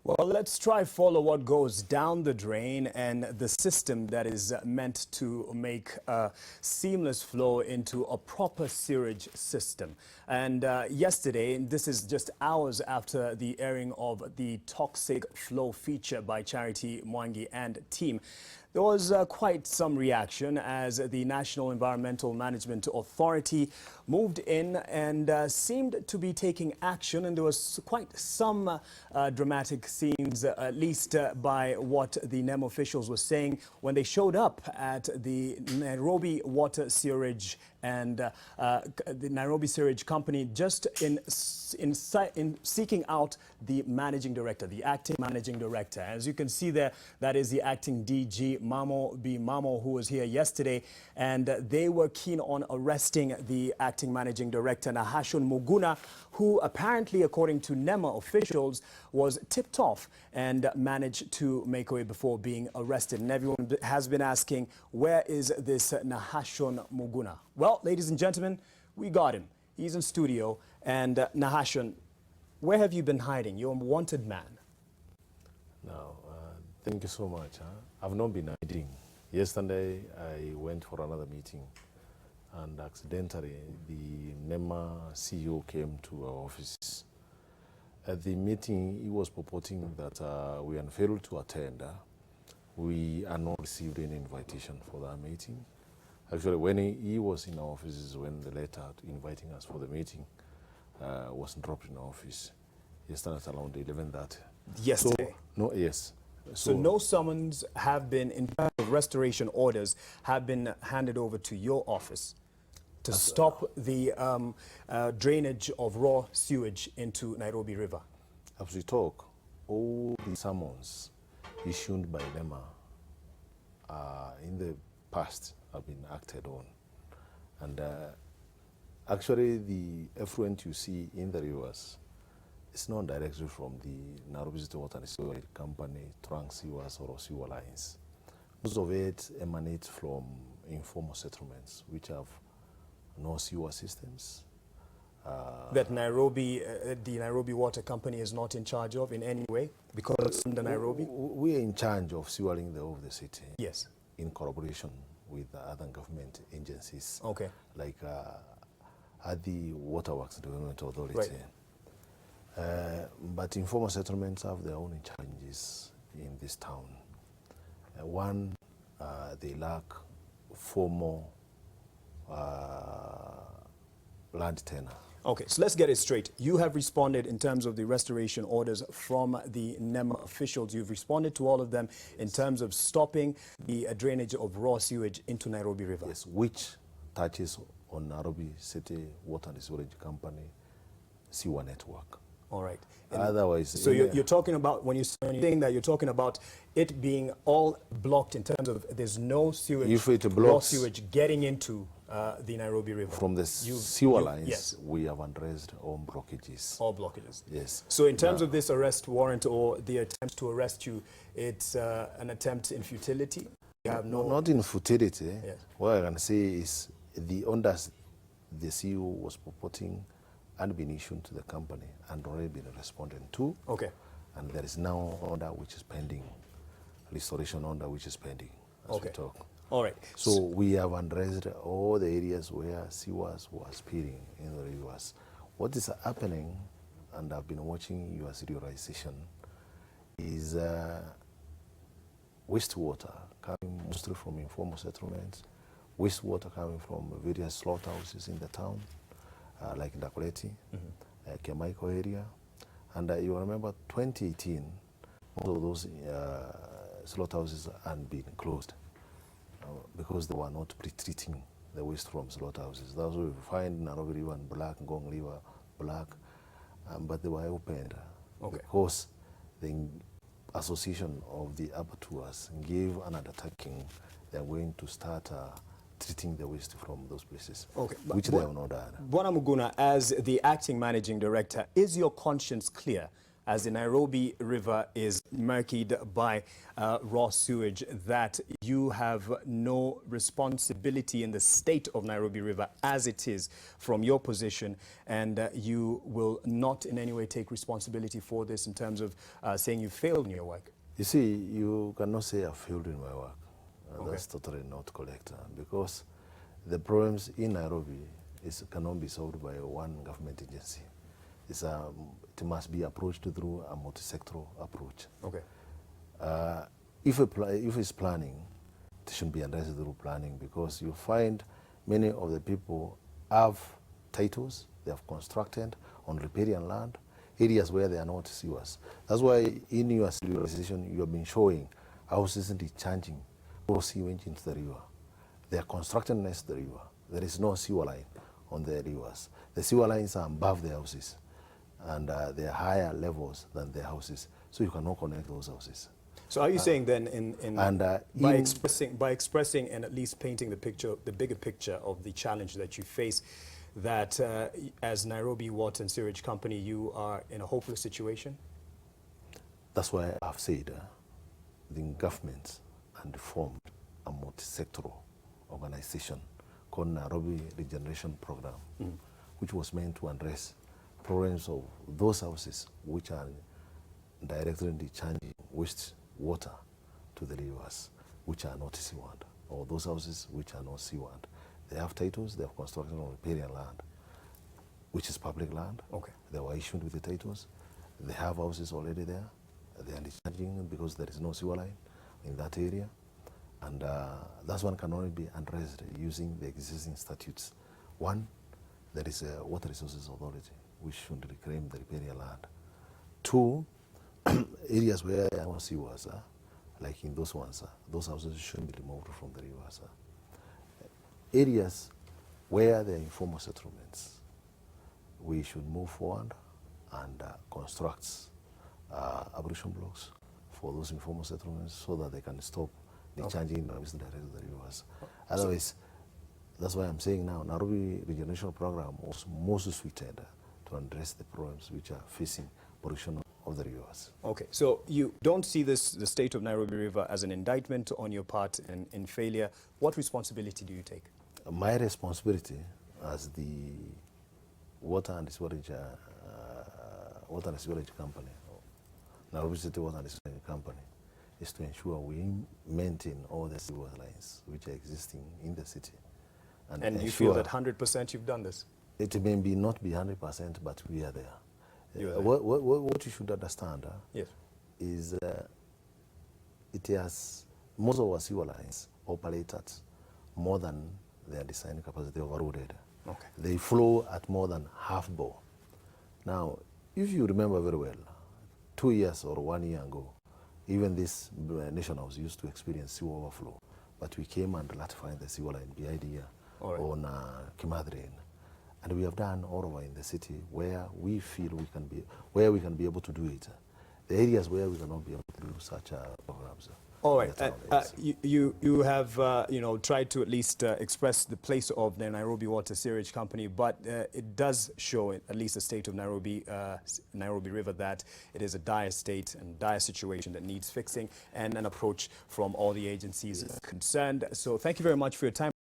Well, let's try follow what goes down the drain and the system that is meant to make a seamless flow into a proper sewerage system. And yesterday, this is just hours after the airing of the toxic flow feature by Charity Mwangi and team, there was quite some reaction as the National Environmental Management Authority moved in and seemed to be taking action, and there was quite some dramatic scenes, at least by what the NEMA officials were saying when they showed up at the Nairobi Water Sewerage and the Nairobi Sewerage Company, just in seeking out the managing director, the acting managing director. As you can see there, that is the acting DG, Mamo B. Mamo, who was here yesterday, and they were keen on arresting the acting managing director, Nahashon Muguna, who apparently, according to NEMA officials, was tipped off and managed to make away before being arrested. And everyone has been asking, where is this Nahashon Muguna? Well, ladies and gentlemen, we got him. He's in studio. And Nahashon, where have you been hiding? You're a wanted man. No, thank you so much. I've not been hiding. Yesterday, I went for another meeting, and accidentally, the NEMA CEO came to our office. At the meeting, he was purporting that we had failed to attend. We are not received any invitation for that meeting. Actually, when he was in our offices, when the letter inviting us for the meeting was dropped in our office, yesterday at around 11:30. Yesterday? So, no, yes. So no summons have been, in terms of restoration orders, have been handed over to your office to stop the drainage of raw sewage into Nairobi River? As we talk, all the summons issued by NEMA in the past have been acted on. And actually, the effluent you see in the rivers is not directly from the Nairobi City Water and Sewage Company, trunk sewers or sewer lines. Most of it emanates from informal settlements, which have no sewer systems. That Nairobi, the Nairobi Water Company is not in charge of in any way, because it's under Nairobi? We are in charge of sewering the whole of the city. Yes. In collaboration with other government agencies. Okay. Like at the Waterworks Development Authority. Right. But informal settlements have their own challenges in this town. One, they lack formal land tenure. Okay, so let's get it straight. You have responded in terms of the restoration orders from the NEMA officials. You've responded to all of them in terms of stopping the drainage of raw sewage into Nairobi River. Yes, which touches on Nairobi City Water and Sewerage Company sewer network. All right. And otherwise, so you're talking about, when you're saying that, you're talking about it being all blocked in terms of there's no sewage, if it blocks, raw sewage getting into the Nairobi River. From the sewer lines, yes, we have addressed all blockages. All blockages. Yes. So in terms of this arrest warrant or the attempt to arrest you, it's an attempt in futility? You have no... Not in futility. Yes. What I can say is the orders the CEO was purporting had been issued to the company and already been responded to. Okay. And there is now order which is pending, restoration order which is pending as we talk. All right. So we have addressed all the areas where sewers were spilling in the rivers. What is happening, and I've been watching your serialization, is wastewater coming mostly from informal settlements, wastewater coming from various slaughterhouses in the town, like Dakuleti, Kiamaiko area. And you remember 2018, most of those slaughterhouses had been closed because they were not pre-treating the waste from slaughterhouses. That's why we find Nairobi River and Black, Ngong River, Black, but they were opened because the association of the abattoirs gave an undertaking they're going to start treating the waste from those places, which they have not done. Bwana Muguna, as the acting managing director, is your conscience clear as the Nairobi River is murkied by raw sewage, that you have no responsibility in the state of Nairobi River as it is from your position, and you will not in any way take responsibility for this in terms of saying you failed in your work? You see, you cannot say I failed in my work. Okay. That's totally not correct, because the problems in Nairobi cannot be solved by one government agency. It must be approached through a multi-sectoral approach. Okay. If it's planning, it should be addressed through planning, because you find many of the people have titles, they have constructed on riparian land, areas where there are not sewers. That's why in your civilization you have been showing houses discharging raw sewage into the river. They are constructed next to the river. There is no sewer line on the rivers. The sewer lines are above the houses, and they are higher levels than the houses, so you cannot connect those houses. So are you saying then by expressing and at least painting the picture, the bigger picture of the challenge that you face, that as Nairobi Water and Sewerage Company, you are in a hopeless situation? That's why I've said the government and formed a multi-sectoral organization called Nairobi Regeneration Program, which was meant to address problems of those houses which are directly discharging waste water to the rivers, which are not sewered, or those houses which are not sewered. They have titles, they have constructed on riparian land, which is public land. Okay. They were issued with the titles. They have houses already there. They are discharging because there is no sewer line in that area. And that one can only be addressed using the existing statutes. One, there is a Water Resources Authority, which should reclaim the riparian land. Two, areas where there are no sewers, like in those ones, those houses should be removed from the rivers. Areas where there are informal settlements, we should move forward and construct ablution blocks for those informal settlements so that they can stop discharging the waste directly to the rivers. Otherwise, that's why I'm saying now, Nairobi Regeneration Program was most suited to address the problems which are facing pollution of the rivers. Okay, so you don't see the state of Nairobi River as an indictment on your part in failure. What responsibility do you take? My responsibility as the Water and Sewerage Company, Nairobi City Water and Sewerage Company, is to ensure we maintain all the sewer lines which are existing in the city. And you feel that 100% you've done this? It may not be 100%, but we are there. What you should understand yes, is it has, most of our sewer lines operate at more than their design capacity overloaded. Okay. They flow at more than half bore. Now, if you remember very well, 2 years or 1 year ago, even this nation was used to experience sewer overflow, but we came and ratified the sewer line behind here on Kimathi. And we have done all over in the city where we feel we can be able to do it. The areas where we cannot be able to do such programs. All right. You have tried to at least express the place of the Nairobi Water Sewerage Company, but it does show, at least the state of Nairobi River, that it is a dire state and dire situation that needs fixing and an approach from all the agencies concerned. So thank you very much for your time.